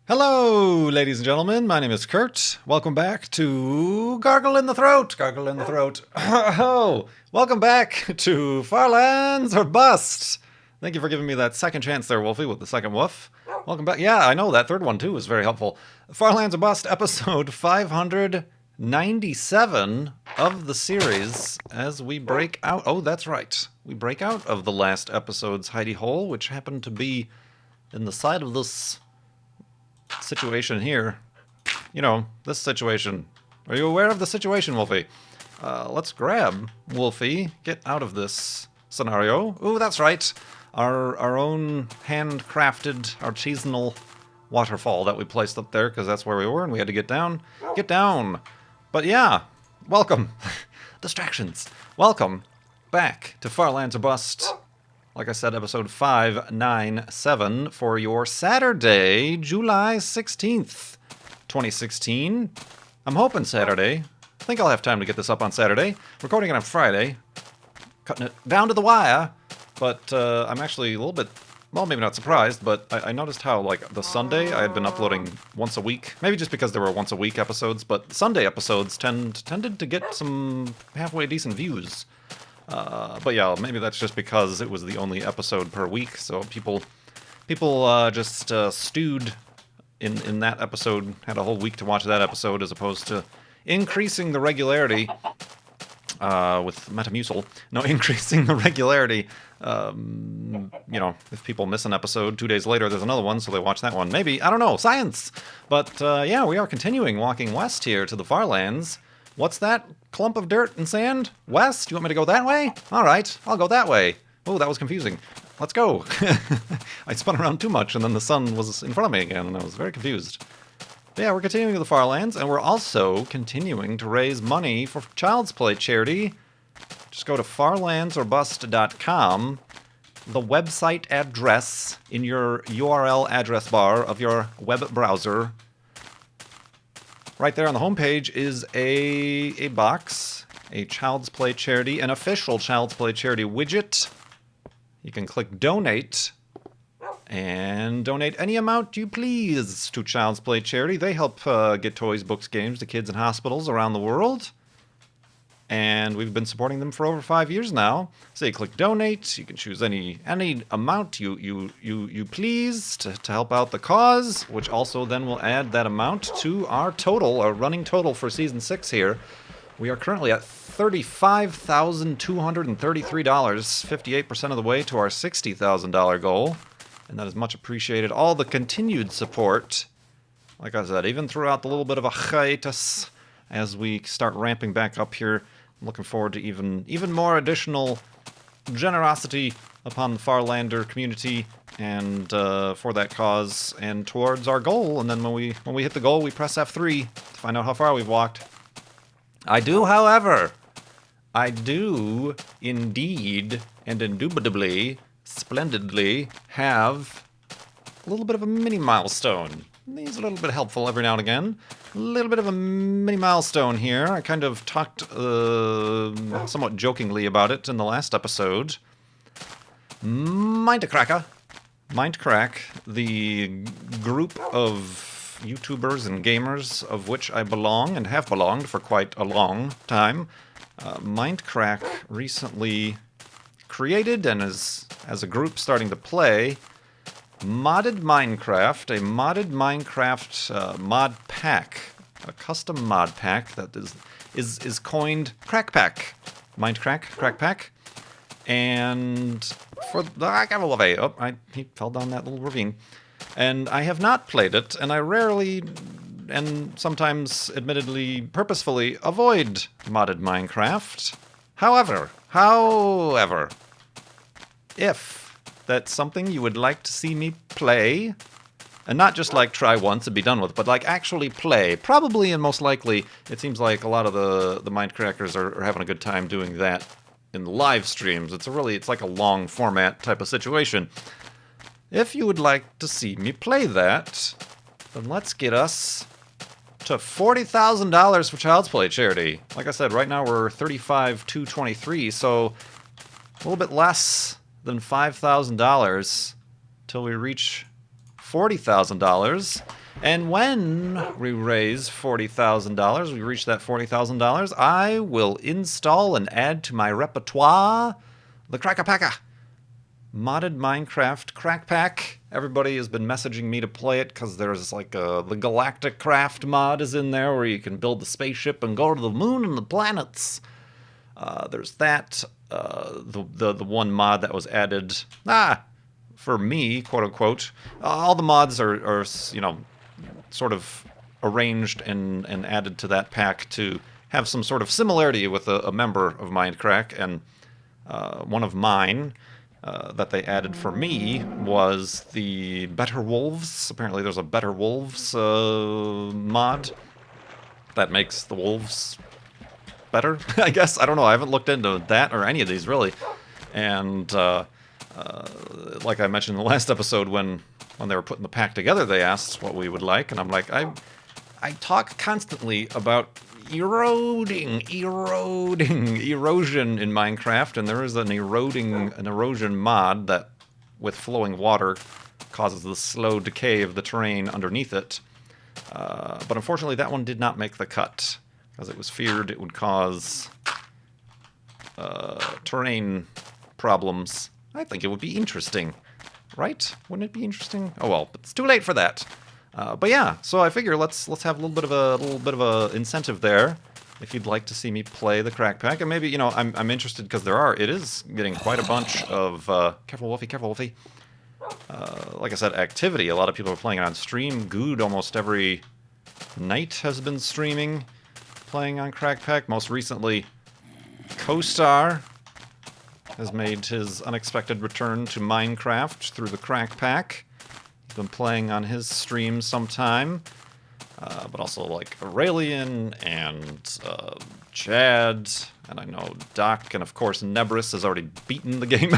Hello, ladies and gentlemen. My name is Kurt. Welcome back to Gargle in the Throat. Gargle in the Throat. Oh, welcome back to Farlands or Bust. Thank you for giving me that second chance there, Wolfie, with the second woof. Welcome back. Yeah, I know that third one too was very helpful. Farlands or Bust, episode 597 of the series as we break out. Oh, that's right. We break out of the last episode's hidey hole, which happened to be in the side of this situation here. You know, this situation. Are you aware of the situation, Wolfie? Let's grab Wolfie, get out of this scenario. Ooh, that's right. Our own handcrafted, artisanal waterfall that we placed up there, because that's where we were, and we had to get down. Get down! But yeah, welcome. Distractions. Welcome back to Farlands or Bust. Like I said, episode 597 for your Saturday, July 16th, 2016. I'm hoping Saturday. I think I'll have time to get this up on Saturday. Recording it on Friday. Cutting it down to the wire. But I'm actually a little bit, well, maybe not surprised, but I noticed how, like, the Sunday I had been uploading once a week. Maybe just because there were once a week episodes, but Sunday episodes tended to get some halfway decent views. But yeah, maybe that's just because it was the only episode per week, so people just stewed in that episode, had a whole week to watch that episode, as opposed to increasing the regularity with Metamucil. No, increasing the regularity. You know, if people miss an episode, 2 days later there's another one, so they watch that one. Maybe, I don't know, science! But yeah, we are continuing walking west here to the Farlands. What's that clump of dirt and sand? West? You want me to go that way? All right, I'll go that way. Oh, that was confusing. Let's go. I spun around too much, and then the sun was in front of me again, and I was very confused. But yeah, we're continuing to the Farlands, and we're also continuing to raise money for Child's Play charity. Just go to farlandsorbust.com, the website address in your URL address bar of your web browser. Right there on the homepage is a box, a Child's Play charity, an official Child's Play charity widget. You can click donate and donate any amount you please to Child's Play charity. They help get toys, books, games to kids in hospitals around the world. And we've been supporting them for over 5 years now. So you click donate. You can choose any amount you please to help out the cause, which also then will add that amount to our total, our running total for Season 6 here. We are currently at $35,233, 58% of the way to our $60,000 goal. And that is much appreciated. All the continued support, like I said, even throughout the little bit of a hiatus as we start ramping back up here. I'm looking forward to even more additional generosity upon the Farlander community and for that cause and towards our goal. And then when we hit the goal, we press F3 to find out how far we've walked. I do, however, indeed and indubitably, splendidly have a little bit of a mini milestone. He's a little bit helpful every now and again. A little bit of a mini milestone here. I kind of talked somewhat jokingly about it in the last episode. Mindcrack, the group of YouTubers and gamers of which I belong and have belonged for quite a long time. Mindcrack recently created and is, as a group, starting to play modded Minecraft, a modded Minecraft mod pack, a custom mod pack that is coined CrackPack, CrackPack, and for the he fell down that little ravine, and I have not played it, and I rarely and sometimes, admittedly, purposefully avoid modded Minecraft. However, if that's something you would like to see me play, and not just like try once and be done with, but like actually play. Probably and most likely, it seems like a lot of the Mindcrackers are having a good time doing that in the live streams. It's like a long format type of situation. If you would like to see me play that, then let's get us to $40,000 for Child's Play charity. Like I said, right now we're $35,223, so a little bit less than $5,000 till we reach $40,000. And when we raise $40,000, we reach that $40,000, I will install and add to my repertoire the CrackPack modded Minecraft CrackPack. Everybody has been messaging me to play it because there's like the Galactic Craft mod is in there where you can build the spaceship and go to the moon and the planets. There's that. The one mod that was added. For me, quote unquote. All the mods are you know, sort of arranged and added to that pack to have some sort of similarity with a member of Minecraft. And one of mine that they added for me was the Better Wolves. Apparently there's a Better Wolves mod that makes the wolves better, I guess. I don't know. I haven't looked into that or any of these, really. And like I mentioned in the last episode, when they were putting the pack together, they asked what we would like, and I'm like, I talk constantly about erosion in Minecraft, and there is an erosion mod that, with flowing water, causes the slow decay of the terrain underneath it. But unfortunately, that one did not make the cut, because it was feared it would cause terrain problems. I think it would be interesting, right? Wouldn't it be interesting? Oh well, but it's too late for that. But yeah, so I figure let's have a little bit of a incentive there, if you'd like to see me play the CrackPack, and maybe, you know, I'm interested because it is getting quite a bunch of careful Wolfie. Like I said, activity. A lot of people are playing it on stream. Good almost every night has been streaming, playing on CrackPack. Most recently, CoStar has made his unexpected return to Minecraft through the CrackPack. He's been playing on his stream sometime. But also like Aurelian and Chad, and I know Doc, and of course Nebris has already beaten the game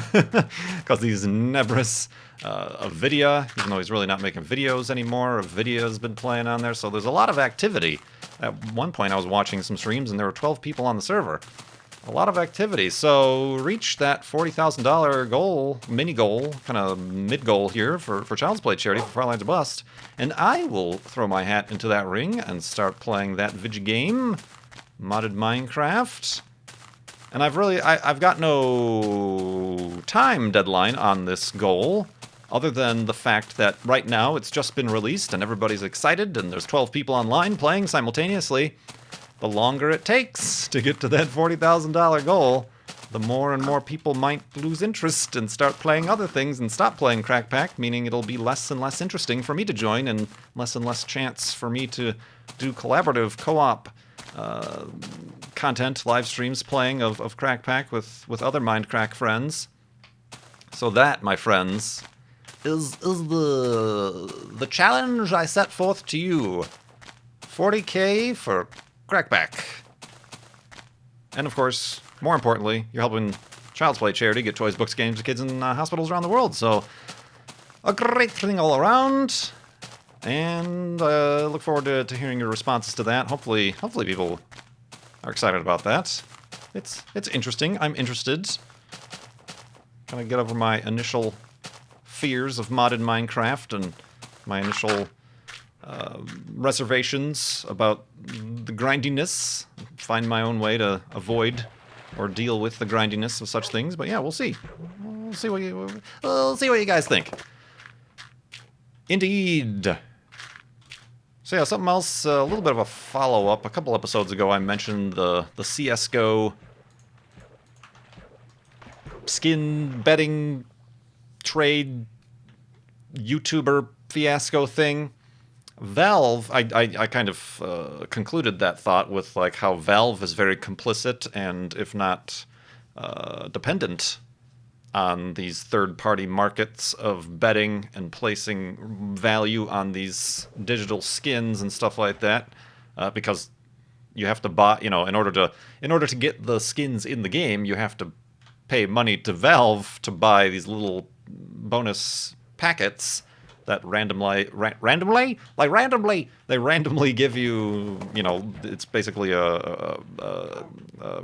because he's Nebris. Avidia, even though he's really not making videos anymore, Avidia has been playing on there, so there's a lot of activity. At one point I was watching some streams and there were 12 people on the server. A lot of activity, so reach that $40,000 goal, mini goal, kind of mid goal here for Child's Play charity for Firelines Bust, and I will throw my hat into that ring and start playing that video game, modded Minecraft. And I've got no time deadline on this goal, other than the fact that right now it's just been released and everybody's excited and there's 12 people online playing simultaneously. The longer it takes to get to that $40,000 goal, the more and more people might lose interest and start playing other things and stop playing CrackPack, meaning it'll be less and less interesting for me to join and less chance for me to do collaborative co-op content, live streams playing of CrackPack with other Minecraft friends. So that, my friends, is the challenge I set forth to you. 40K for CrackPack. And of course, more importantly, you're helping Child's Play charity get toys, books, games to kids in hospitals around the world. So, a great thing all around. And look forward to hearing your responses to that. Hopefully people are excited about that. It's interesting. I'm interested. Kind of get over my initial fears of modded Minecraft and my initial reservations about the grindiness. Find my own way to avoid or deal with the grindiness of such things. But yeah, we'll see. We'll see what you guys think. Indeed. So yeah, something else, a little bit of a follow-up. A couple episodes ago I mentioned the CSGO skin betting trade YouTuber fiasco thing. Valve, I kind of concluded that thought with like how Valve is very complicit and, if not dependent on these third-party markets of betting and placing value on these digital skins and stuff like that, because you have to buy, you know, in order to get the skins in the game, you have to pay money to Valve to buy these little bonus packets that randomly give you, you know, it's basically a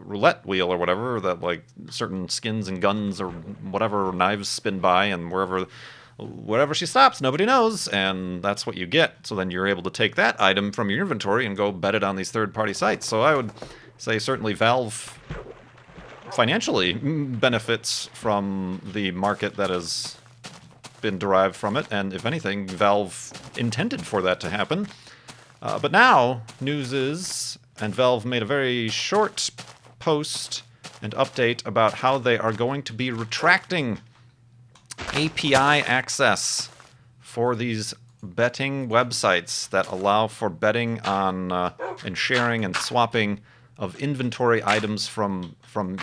roulette wheel or whatever that like certain skins and guns or whatever, knives spin by, and wherever wherever she stops, nobody knows, and that's what you get. So then you're able to take that item from your inventory and go bet it on these third-party sites. So I would say certainly Valve financially benefits from the market that has been derived from it, and if anything, Valve intended for that to happen. But now, news is, and Valve made a very short post and update about how they are going to be retracting API access for these betting websites that allow for betting on and sharing and swapping of inventory items from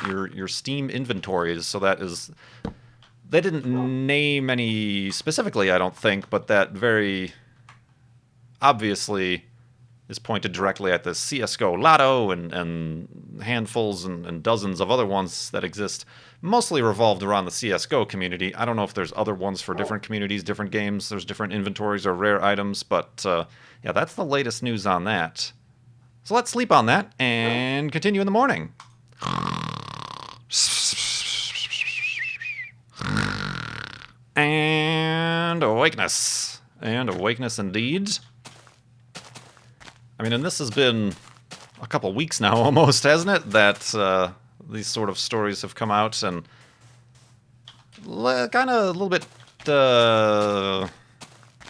your Steam inventories. So that is, they didn't name any specifically, I don't think, but that very obviously is pointed directly at the CSGO Lotto and handfuls and dozens of other ones that exist, mostly revolved around the CSGO community. I don't know if there's other ones for different communities, different games, there's different inventories or rare items, but yeah, that's the latest news on that. So let's sleep on that and continue in the morning. And awakeness. And awakeness indeed. I mean, and this has been a couple weeks now almost, hasn't it? That these sort of stories have come out, and kind of a little bit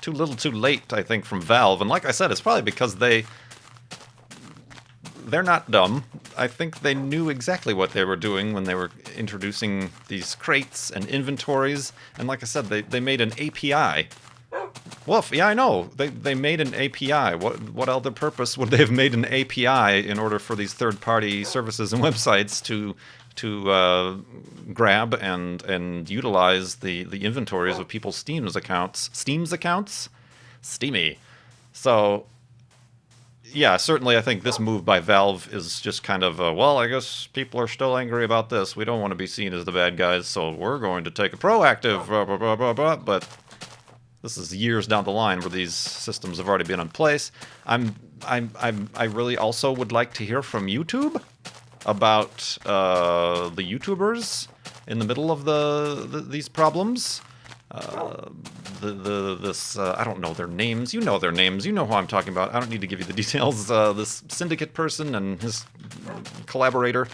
too little too late, I think, from Valve. And like I said, it's probably because they're not dumb. I think they knew exactly what they were doing when they were introducing these crates and inventories. And like I said, they made an API. Woof, yeah, I know. They made an API. What other purpose would they have made an API in order for these third-party services and websites to grab and utilize the inventories of people's Steam's accounts? Steamy. So, yeah, certainly I think this move by Valve is just kind of, well, I guess people are still angry about this. We don't want to be seen as the bad guys, so we're going to take a proactive, but this is years down the line where these systems have already been in place. I really also would like to hear from YouTube about the YouTubers in the middle of these problems. I don't know their names. You know their names. You know who I'm talking about. I don't need to give you the details. This syndicate person and his collaborator.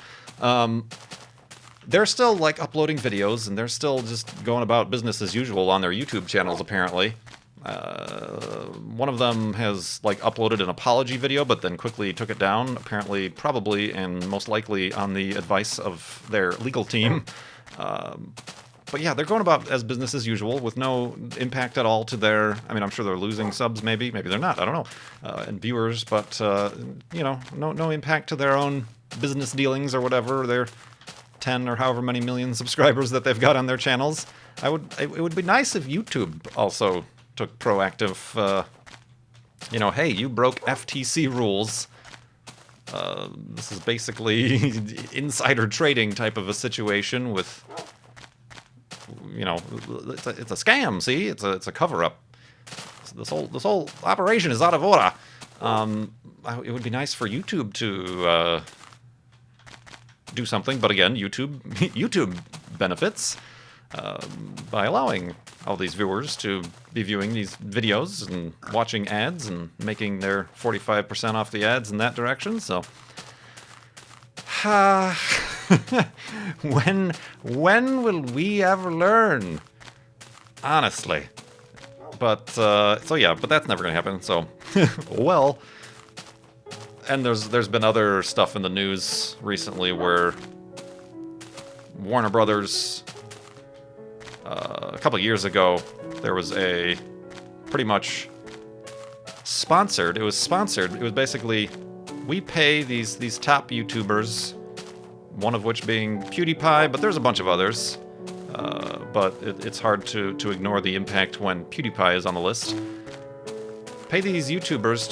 They're still, like, uploading videos, and they're still just going about business as usual on their YouTube channels, apparently. One of them has, like, uploaded an apology video, but then quickly took it down, apparently, probably, and most likely on the advice of their legal team. But yeah, they're going about as business as usual with no impact at all to their... I mean, I'm sure they're losing subs, maybe. Maybe they're not. I don't know. And viewers, but, you know, no impact to their own business dealings or whatever. Their 10 or however many million subscribers that they've got on their channels. It would be nice if YouTube also took proactive, you know, hey, you broke FTC rules. This is basically insider trading type of a situation with, you know, it's a scam. See, it's a cover up. This whole operation is out of order. It would be nice for YouTube to do something, but again, YouTube benefits by allowing all these viewers to be viewing these videos and watching ads and making their 45% off the ads in that direction. So, when will we ever learn? Honestly, but so yeah, but that's never gonna happen. So, well. And there's been other stuff in the news recently where Warner Brothers, a couple of years ago, there was a pretty much sponsored. It was basically, we pay these top YouTubers, one of which being PewDiePie, but there's a bunch of others. But it's hard to ignore the impact when PewDiePie is on the list. Pay these YouTubers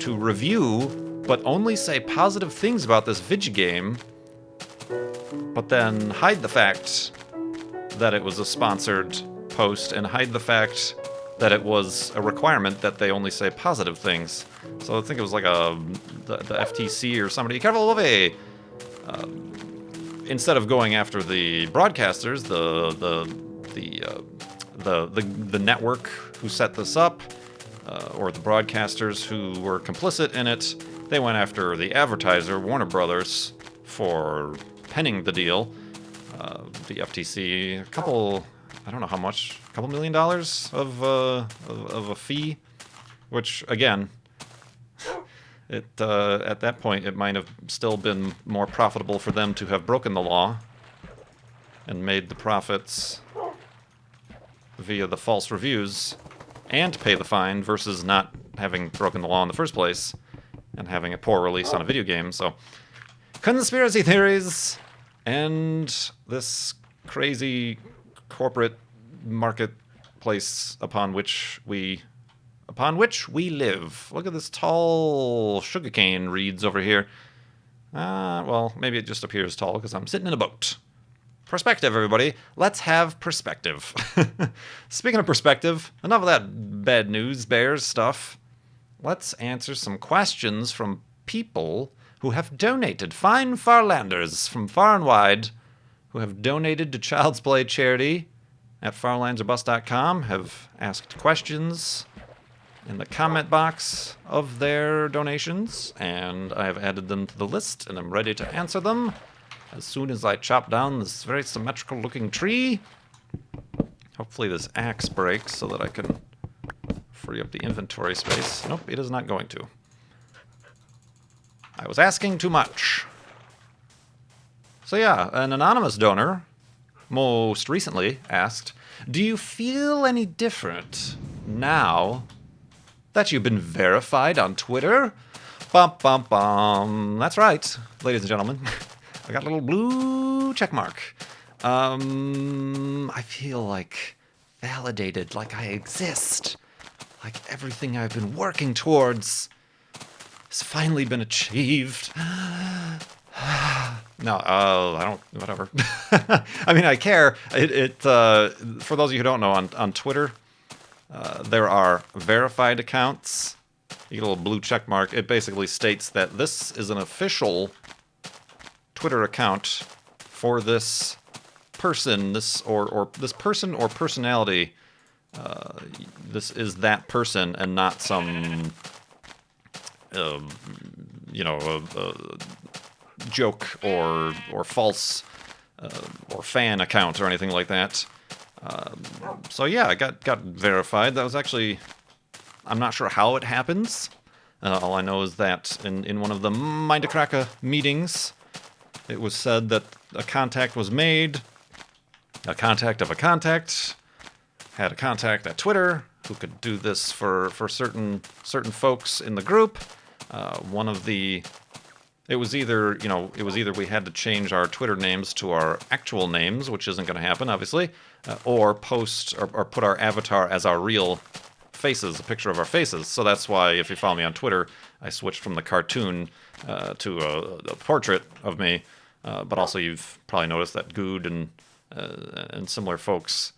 to review, but only say positive things about this vid game, but then hide the fact that it was a sponsored post and hide the fact that it was a requirement that they only say positive things. So I think it was like the FTC or somebody. Careful, instead of going after the broadcasters, the network who set this up, or the broadcasters who were complicit in it. They went after the advertiser, Warner Brothers, for penning the deal. The FTC, I don't know how much, a couple $1 million of a fee, which, again, at that point, it might have still been more profitable for them to have broken the law and made the profits via the false reviews and pay the fine versus not having broken the law in the first place and having a poor release on a video game. So, conspiracy theories and this crazy corporate marketplace upon which we live. Look at this tall sugarcane reeds over here. Well, maybe it just appears tall because I'm sitting in a boat. Perspective, everybody. Let's have perspective. Speaking of perspective, enough of that bad news bears stuff. Let's answer some questions from people who have donated. Fine Farlanders from far and wide who have donated to Child's Play charity at farlandserbust.com have asked questions in the comment box of their donations, and I have added them to the list, and I'm ready to answer them as soon as I chop down this very symmetrical looking tree. Hopefully this axe breaks so that I can free up the inventory space. Nope, it is not going to. I was asking too much. So yeah, an anonymous donor most recently asked, do you feel any different now that you've been verified on Twitter? Bum, bum, bum. That's right, ladies and gentlemen. I got a little blue check mark. I feel like validated, like I exist. Like everything I've been working towards has finally been achieved. No, I don't, whatever. I mean, I care. For those of you who don't know, on Twitter, there are verified accounts. You get a little blue check mark. It basically states that this is an official Twitter account for this person, this person or personality. This is that person and not some, joke or false or fan account or anything like that. So yeah, I got verified. That was actually, I'm not sure how it happens. All I know is that in one of the Mind a Cracka meetings, it was said that a contact was made, a contact of a contact had a contact at Twitter who could do this for certain folks in the group. It was either we had to change our Twitter names to our actual names, which isn't going to happen, obviously, or post or put our avatar as our real faces, a picture of our faces. So that's why, if you follow me on Twitter, I switched from the cartoon to a portrait of me. But also, you've probably noticed that Good and similar folks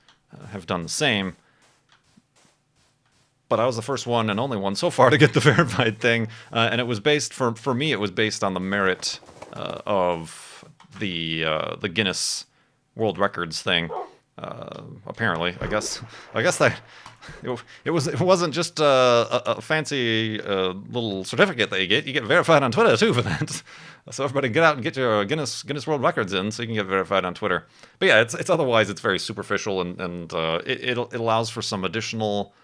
have done the same. But I was the first one and only one so far to get the verified thing, and it was based for me. It was based on the merit of the Guinness World Records thing. Apparently, I guess that it wasn't just a fancy little certificate that you get. You get verified on Twitter too for that. So everybody get out and get your Guinness World Records in, so you can get verified on Twitter. But yeah, it's otherwise it's very superficial, and it allows for some additional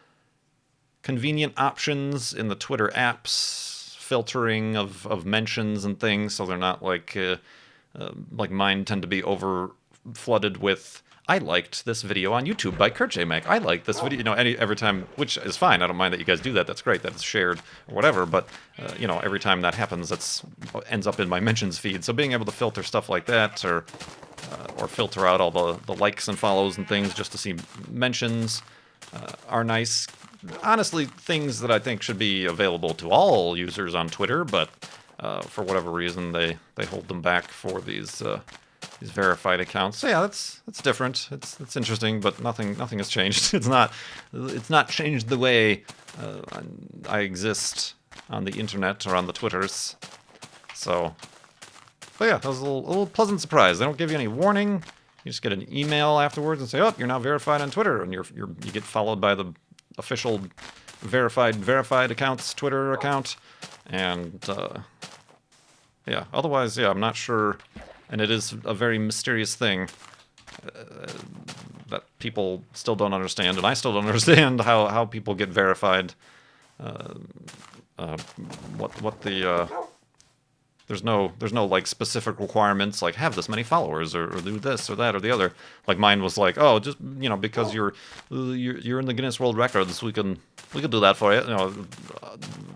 convenient options in the Twitter apps, filtering of mentions and things, so they're not like mine tend to be over flooded with, I liked this video on YouTube by Kurt J. Mac. I liked this video, every time, which is fine. I don't mind that you guys do that. That's great that it's shared or whatever. But, every time that happens, that's ends up in my mentions feed. So being able to filter stuff like that or filter out all the likes and follows and things just to see mentions are nice. Honestly, things that I think should be available to all users on Twitter, but for whatever reason, they hold them back for these verified accounts. So yeah, that's different. It's interesting, but nothing has changed. It's not changed the way I exist on the internet or on the Twitters. So, but yeah, that was a little pleasant surprise. They don't give you any warning. You just get an email afterwards and say, "Oh, you're now verified on Twitter," and you get followed by the official verified account's Twitter account, and yeah. Otherwise, yeah, I'm not sure, and it is a very mysterious thing that people still don't understand, and I still don't understand how people get verified. What the there's no like specific requirements like have this many followers or do this or that or the other. Like mine was like, oh, just because you're in the Guinness World Records, we can do that for you.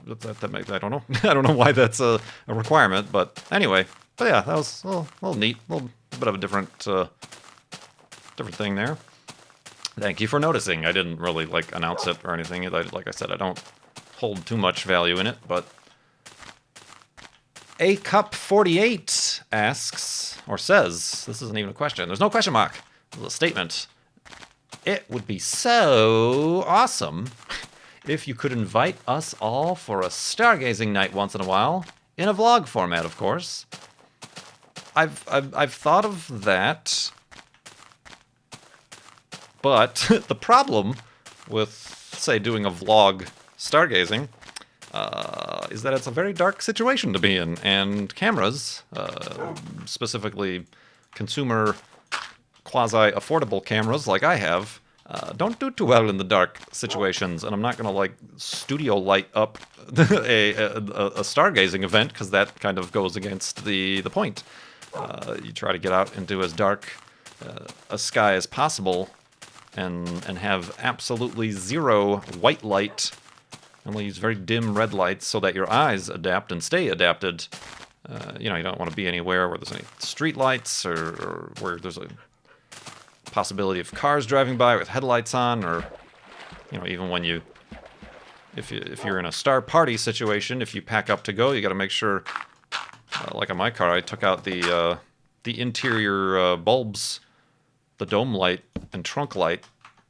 That makes, I don't know I don't know why that's a requirement, but anyway. But yeah, that was a little neat, a little bit of a different thing there. Thank you for noticing. I didn't really like announce it or anything. Like I said, I don't hold too much value in it, but A Cup 48 asks, or says, this isn't even a question. There's no question mark. It's a statement. It would be so awesome if you could invite us all for a stargazing night once in a while, in a vlog format, of course. I've thought of that, but the problem with, say, doing a vlog stargazing is that it's a very dark situation to be in, and cameras, specifically consumer quasi-affordable cameras like I have, don't do too well in the dark situations, and I'm not going to like studio light up a stargazing event, because that kind of goes against the point. You try to get out into as dark a sky as possible and have absolutely zero white light. Only use very dim red lights so that your eyes adapt and stay adapted. You don't want to be anywhere where there's any street lights or where there's a possibility of cars driving by with headlights on, or even when if you're in a star party situation, if you pack up to go, you got to make sure. Like on my car, I took out the interior bulbs, the dome light and trunk light,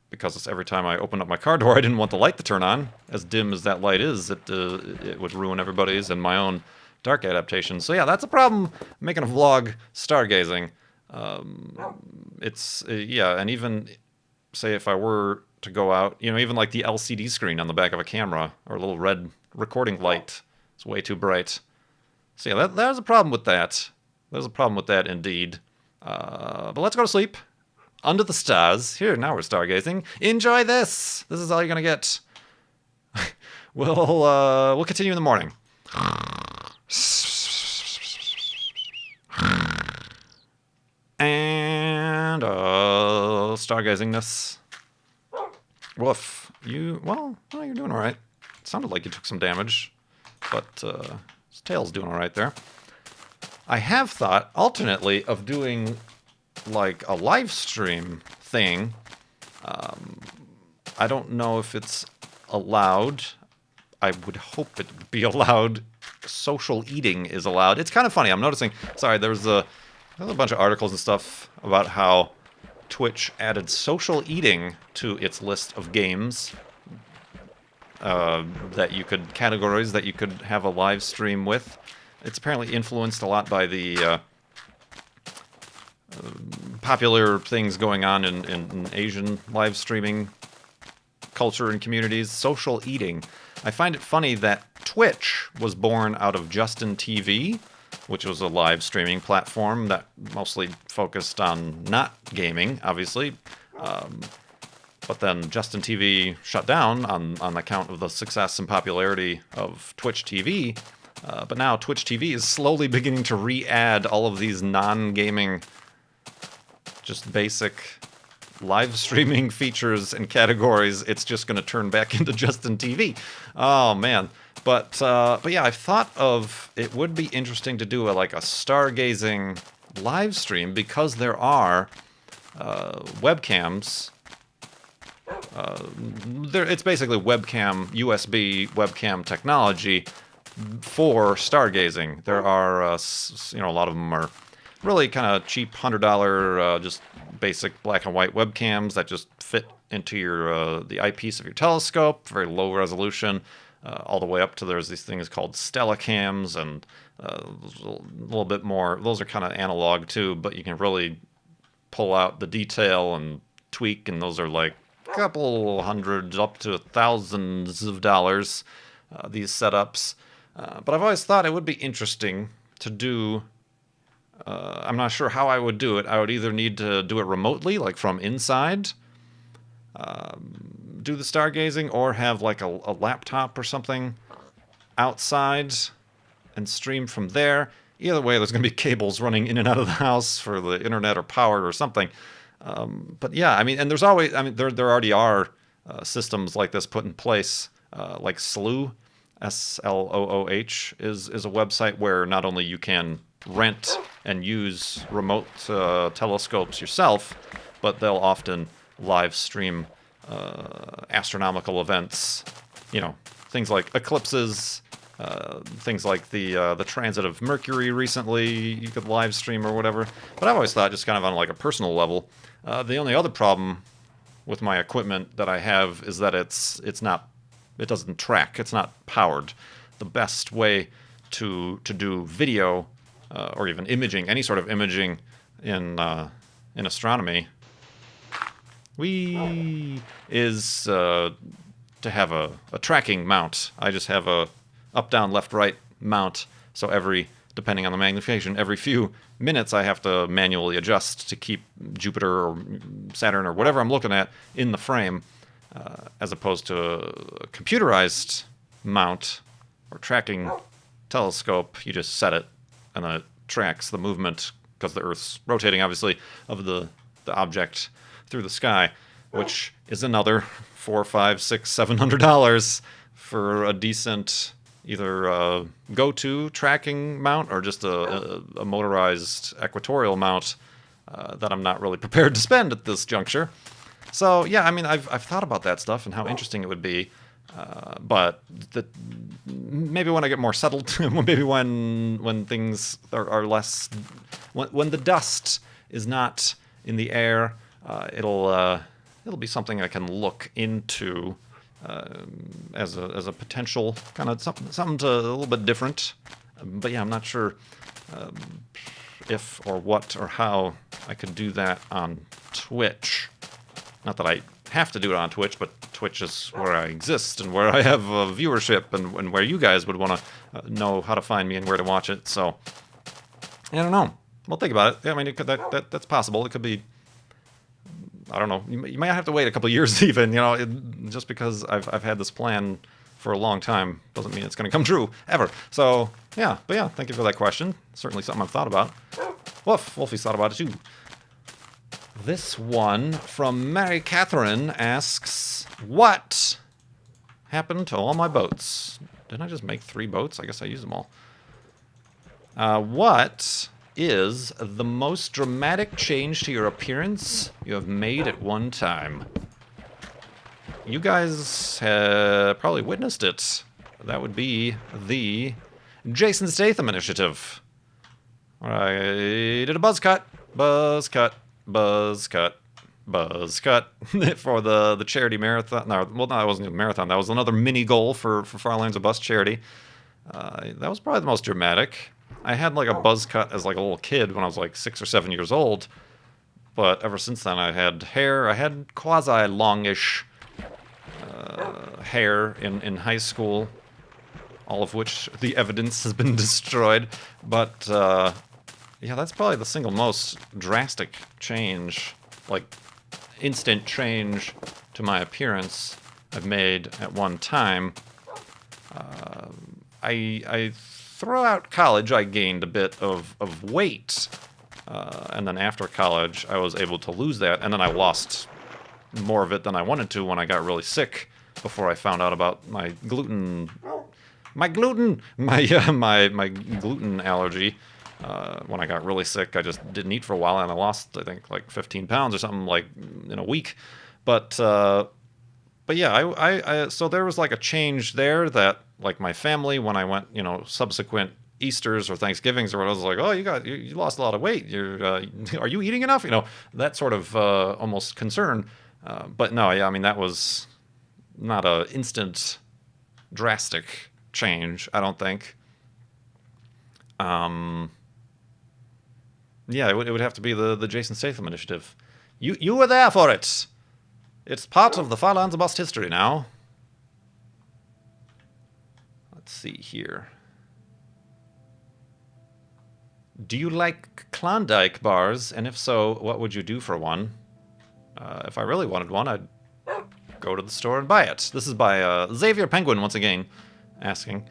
because every time I opened up my car door, I didn't want the light to turn on. As dim as that light is, it would ruin everybody's and my own dark adaptation. So yeah, that's a problem making a vlog stargazing. And even, say, if I were to go out, even like the LCD screen on the back of a camera, or a little red recording light, it's way too bright. So yeah, there's a problem with that. There's a problem with that indeed. But let's go to sleep. Under the stars. Here, now we're stargazing. Enjoy this! This is all you're gonna get. We'll continue in the morning. And stargazingness. Woof. You're doing alright. It sounded like you took some damage, but his tail's doing alright there. I have thought alternately of doing like a live stream thing. I don't know if it's allowed. I would hope it would be allowed. Social eating is allowed. It's kind of funny. I'm noticing. Sorry, there's a bunch of articles and stuff about how Twitch added social eating to its list of games categories that you could have a live stream with. It's apparently influenced a lot by the popular things going on in Asian live streaming culture and communities. Social eating. I find it funny that Twitch was born out of Justin TV, which was a live streaming platform that mostly focused on not gaming, obviously. But then Justin TV shut down on account of the success and popularity of Twitch TV. But now Twitch TV is slowly beginning to re-add all of these non-gaming, just basic live streaming features and categories. It's just going to turn back into Justin TV. Oh man. But yeah, I've thought of, it would be interesting to do a stargazing live stream, because there are webcams. It's basically webcam, USB webcam technology for stargazing. There are, a lot of them are really kind of cheap, $100, just basic black and white webcams that just fit into the eyepiece of your telescope, very low resolution, all the way up to there's these things called Stella cams, and a little bit more. Those are kind of analog too, but you can really pull out the detail and tweak, and those are like a couple hundred up to thousands of dollars, these setups. But I've always thought it would be interesting to do. I'm not sure how I would do it. I would either need to do it remotely, like from inside, do the stargazing, or have like a laptop or something outside and stream from there. Either way, there's going to be cables running in and out of the house for the internet or power or something. But yeah, I mean, and there's always, I mean, there already are systems like this put in place, like Slooh, SLOOH, is a website where not only you can rent and use remote telescopes yourself, but they'll often live stream astronomical events, you know, things like eclipses, things like the transit of Mercury recently, you could live stream or whatever. But I've always thought, just kind of on like a personal level, the only other problem with my equipment that I have is that it doesn't track, it's not powered. The best way to do video or even imaging, any sort of imaging in astronomy, is to have a tracking mount. I just have a up, down, left, right mount. So depending on the magnification, every few minutes I have to manually adjust to keep Jupiter or Saturn or whatever I'm looking at in the frame, as opposed to a computerized mount or tracking telescope. You just set it and then it tracks the movement, because the Earth's rotating, obviously, of the object through the sky, which is another $400, $500, $600, $700 for a decent either go-to tracking mount or just a motorized equatorial mount that I'm not really prepared to spend at this juncture. So yeah, I mean, I've thought about that stuff and how interesting it would be, but maybe when I get more settled, maybe when things are less, when the dust is not in the air, it'll be something I can look into as a potential kind of something a little bit different. But yeah, I'm not sure if or what or how I could do that on Twitch. Not that I have to do it on Twitch, but Twitch is where I exist and where I have viewership and where you guys would want to know how to find me and where to watch it. So I don't know. Well, think about it. I mean, that's possible. It could be, I don't know. You might have to wait a couple of years even. You know, just because I've had this plan for a long time doesn't mean it's going to come true ever. So yeah, but yeah, thank you for that question. Certainly something I've thought about. Wolfie's thought about it too. This one from Mary Catherine asks, what happened to all my boats? Didn't I just make 3 boats? I guess I used them all. What is the most dramatic change to your appearance you have made at one time? You guys have probably witnessed it. That would be the Jason Statham initiative. I did a buzz cut for the charity marathon. No, well, no, it wasn't a marathon. That was another mini goal for Farlands of Bus charity. That was probably the most dramatic. I had like a buzz cut as like a little kid when I was like 6 or 7 years old, but ever since then I had hair. I had quasi-longish hair in high school, all of which the evidence has been destroyed. But yeah, that's probably the single most drastic change, like instant change to my appearance I've made at one time. I throughout college, I gained a bit of weight, and then after college, I was able to lose that, and then I lost more of it than I wanted to when I got really sick. Before I found out about my gluten allergy. When I got really sick, I just didn't eat for a while, and I lost, I think, like 15 pounds or something, like in a week. But yeah, I so there was like a change there that, like, my family, when I went, you know, subsequent Easters or Thanksgivings or what, I was like, oh, you lost a lot of weight. Are you eating enough? You know, that sort of almost concern. But no, yeah, I mean, that was not a instant drastic change, I don't think. Yeah, it would have to be the Jason Statham initiative. You were there for it. It's part of the Farlands Bust history now. Let's see here. Do you like Klondike bars? And if so, what would you do for one? If I really wanted one, I'd go to the store and buy it. This is by Xavier Penguin, once again, asking.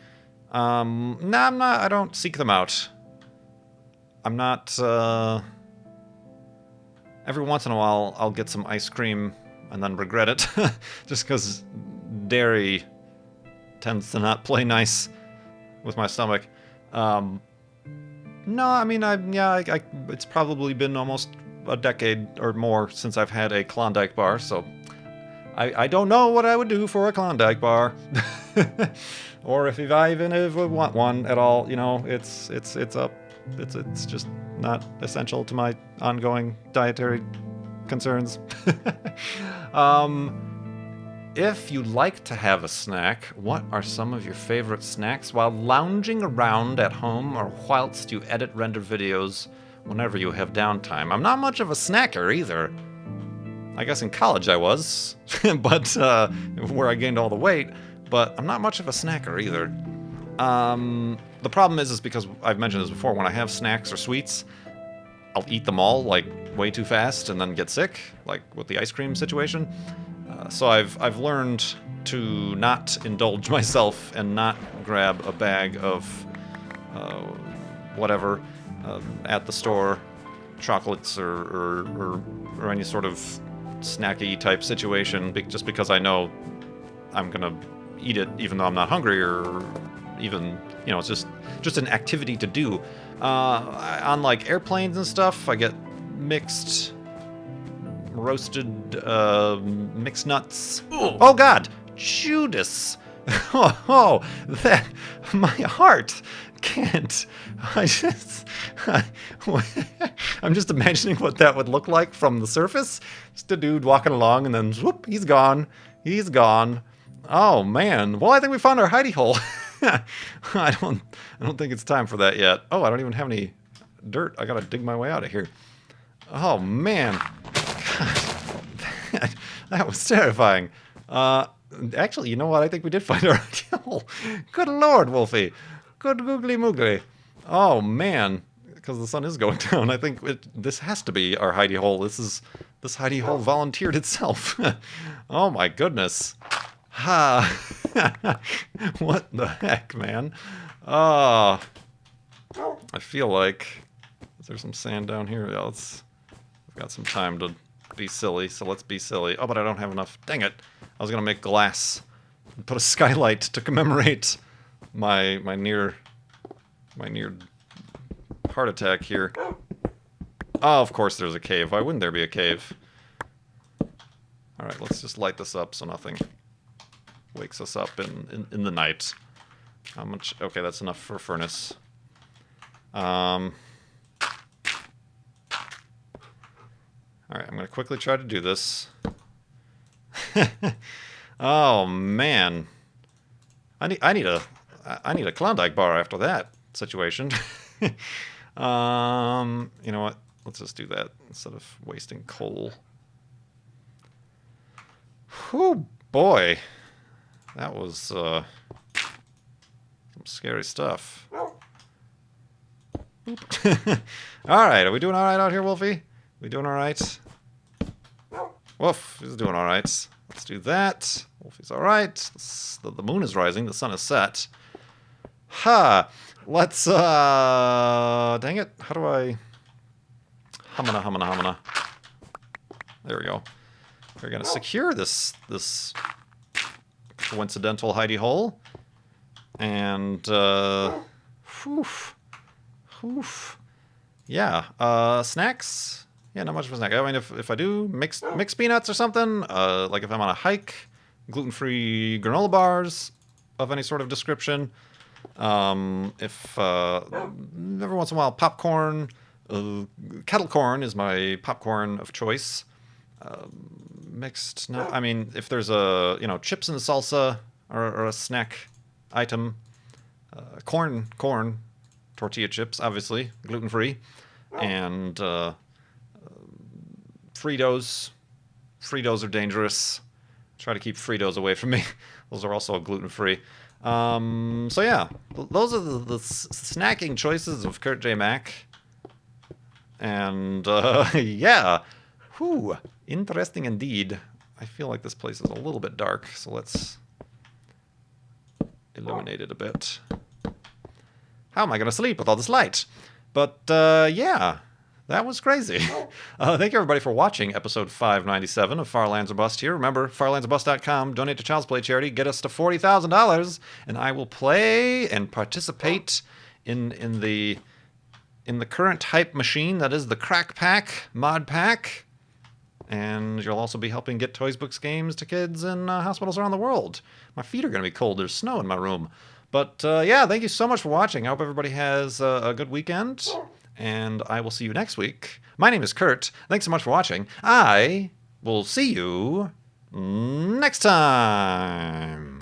Nah, I'm not. I don't seek them out. I'm not. Every once in a while, I'll get some ice cream and then regret it, just because dairy tends to not play nice with my stomach. No, I mean, it's probably been almost a decade or more since I've had a Klondike bar, so I don't know what I would do for a Klondike bar, or if I even would want one at all. You know, it's just not essential to my ongoing dietary concerns. If you like to have a snack, what are some of your favorite snacks while lounging around at home or whilst you edit render videos whenever you have downtime? I'm not much of a snacker either. I guess in college I was, but where I gained all the weight, but I'm not much of a snacker either. The problem is because I've mentioned this before, when I have snacks or sweets, I'll eat them all like way too fast and then get sick, like with the ice cream situation. So I've learned to not indulge myself and not grab a bag of whatever at the store, chocolates or any sort of snacky type situation, just because I know I'm gonna eat it even though I'm not hungry, or even, you know, it's just an activity to do. On like airplanes and stuff, I get mixed roasted mixed nuts. Ooh. Oh God, Judas! Oh, that my heart can't. I'm just imagining what that would look like from the surface. Just a dude walking along, and then whoop, he's gone. He's gone. Oh man. Well, I think we found our hidey hole. I don't think it's time for that yet. Oh, I don't even have any dirt. I gotta dig my way out of here. Oh man. God, that was terrifying. Actually, you know what? I think we did find our hidey hole. Good Lord, Wolfie. Good googly moogly. Oh man. Because the sun is going down. I think this has to be our hidey hole. This hidey hole volunteered itself. Oh my goodness. Ha! What the heck, man? I feel like... Is there some sand down here? Yeah, I've got some time to be silly, so let's be silly. Oh, but I don't have enough. Dang it. I was gonna make glass and put a skylight to commemorate my near heart attack here. Oh, of course there's a cave. Why wouldn't there be a cave? Alright, let's just light this up so nothing wakes us up in the night. How much? Okay, that's enough for a furnace. Alright, I'm gonna quickly try to do this. Oh man. I need a Klondike bar after that situation. You know what? Let's just do that instead of wasting coal. Whew, boy. That was some scary stuff. Alright, are we doing alright out here, Wolfie? We doing alright? Woof, he's doing alright. Let's do that. Wolfie's alright. The moon is rising, the sun is set. Ha! Let's, dang it, how do I... Humana. There we go. We're gonna secure this coincidental hidey hole. And, yeah, snacks? Yeah, not much of a snack. I mean, if I do mix peanuts or something, like if I'm on a hike, gluten-free granola bars of any sort of description. If every once in a while, popcorn, kettle corn is my popcorn of choice. Mixed, no, I mean, if there's chips and salsa or a snack item, corn, tortilla chips, obviously, gluten-free. and Fritos. Fritos are dangerous. Try to keep Fritos away from me. Those are also gluten-free. So yeah, those are the snacking choices of Kurt J. Mack. And yeah, whew, interesting indeed. I feel like this place is a little bit dark, so let's illuminate it a bit. How am I going to sleep with all this light? But yeah, that was crazy. Thank you everybody for watching episode 597 of Farlands or Bust here. Remember, farlandsorbust.com, donate to Child's Play charity, get us to $40,000, and I will play and participate in the current hype machine that is the CrackPack Mod Pack. And you'll also be helping get toys, books, games to kids in hospitals around the world. My feet are going to be cold. There's snow in my room. But yeah, thank you so much for watching. I hope everybody has a good weekend. And I will see you next week. My name is Kurt. Thanks so much for watching. I will see you next time.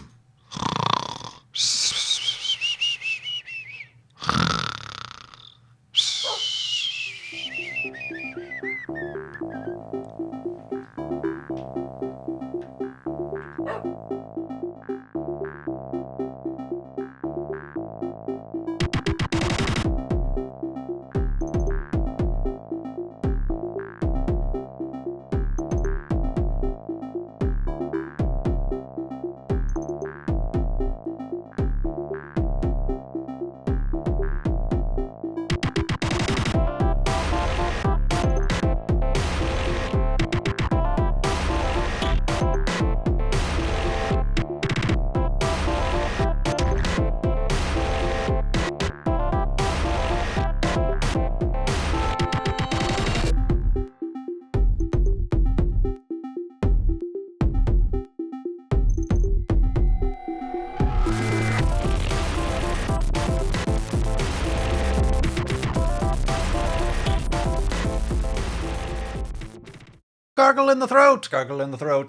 Gargle in the throat! Gargle in the throat.